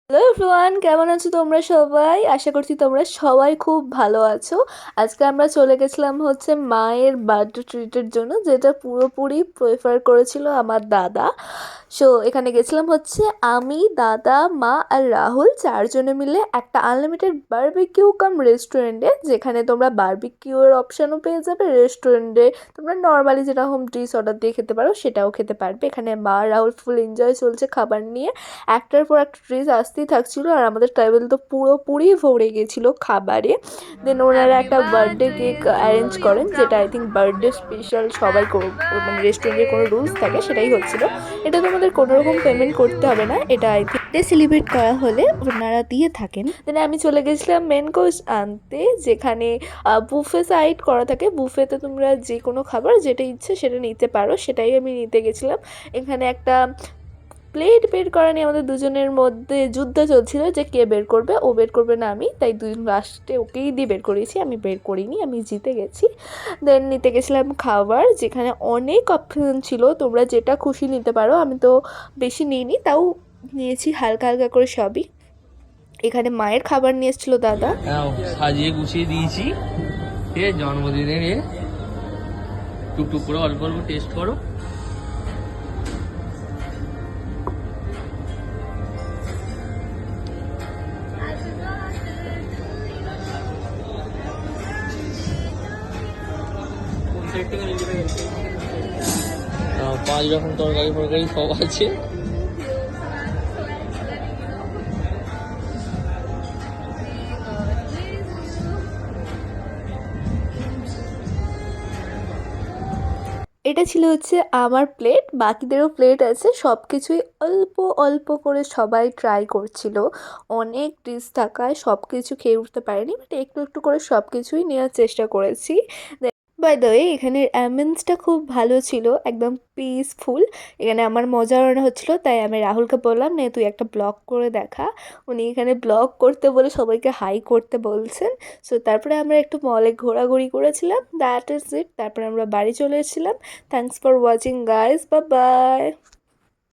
Hello everyone, কেমন আছো তোমরা সবাই? আশা করছি তোমরা সবাই খুব ভালো আছো। আজকে আমরা চলে গেছিলাম হচ্ছে মায়ের বার্থডে ট্রিটের জন্য, যেটা পুরোপুরি প্রেফার করেছিল আমার দাদা। সো এখানে গেছিলাম হচ্ছে আমি, দাদা, মা আর রাহুল চারজনে মিলে একটা আনলিমিটেড বারবিকিউ কাম রেস্টুরেন্টে, যেখানে তোমরা বারবিকিউর অপশানও পেয়ে যাবে। রেস্টুরেন্টে তোমরা নর্মালি যেটা হোম ডিশ অর্ডার দিয়ে খেতে পারো সেটাও খেতে পারবে। এখানে মা রাহুল ফুল এনজয় চলছে খাবার নিয়ে। একটার পর একটা ট্রিজ আসতেই থাকছিলো, আর আমাদের টেবিল তো পুরোপুরি ভরে গেছিলো খাবারে। দেন ওনারা হ্যাপি একটা birthday birthday cake to arrange you করেন, যেটা from I think birthday special সবাই মানে রেস্টুরেন্টের কোনো রুলস টু থাকে সেটাই ইউ হচ্ছিল। হ্যাপি এটা তোমাদের কোনো রকম পেমেন্ট করতে হবে না, এটা আই থিঙ্ক সেলিব্রেট করা হলে ওনারা দিয়ে থাকেন। দেন আমি চলে গেছিলাম মেন কোর্স আনতে, যেখানে বুফে সাইড করা থাকে। বুফেতে তোমরা যে কোনো খাবার যেটা ইচ্ছে সেটা নিতে পারো, সেটাই আমি নিতে গেছিলাম। এখানে একটা প্লেট বের করা নিয়ে আমাদের দুজনের মধ্যে যুদ্ধ চলছিল, যে কে বের করবে, ও বের করবে না আমি। তাই দুজন লাস্টে ওকেই দিয়ে বের করিয়েছি, আমি বের করিনি, আমি জিতে গেছি। দেন নিতে গেছিলাম খাবার, যেখানে অনেক অপশন ছিল, তোমরা যেটা খুশি নিতে পারো। আমি তো বেশি নিইনি, তাও নিয়েছি হালকা হালকা করে সবই। এখানে মায়ের খাবার নিয়ে এসেছিলো দাদা। নাও সাজিয়ে গুছিয়ে দিয়েছি। ঠিক আছে, জন্মদিনের টুকটুক করে অল্প অল্প টেস্ট করো। পাঁচ রকম তরকারি ফরকারি সব আছে। এটা ছিল হচ্ছে আমার প্লেট, বাকিদেরও প্লেট আছে। সব কিছুই অল্প অল্প করে সবাই ট্রাই করছিল। অনেক ডিশ থাকায় সব কিছু খেয়ে উঠতে পারিনি, বাট একটু একটু করে সব কিছুই নেওয়ার চেষ্টা করেছি। বাই দ্য ওয়ে, এখানের অ্যাম্বিয়েন্সটা খুব ভালো ছিল, একদম পিসফুল। এখানে আমার মজা হচ্ছিল, তাই আমি রাহুলকে বললাম, নে তুই একটা ব্লগ করে দেখা। উনি এখানে ব্লগ করতে বলে সবাইকে হাই করতে বলছেন। সো তারপরে আমরা একটু মলে ঘোরাঘুরি করেছিলাম, দ্যাট ইজ ইট। তারপরে আমরা বাড়ি চলে এসেছিলাম। Thanks for watching guys, bye bye.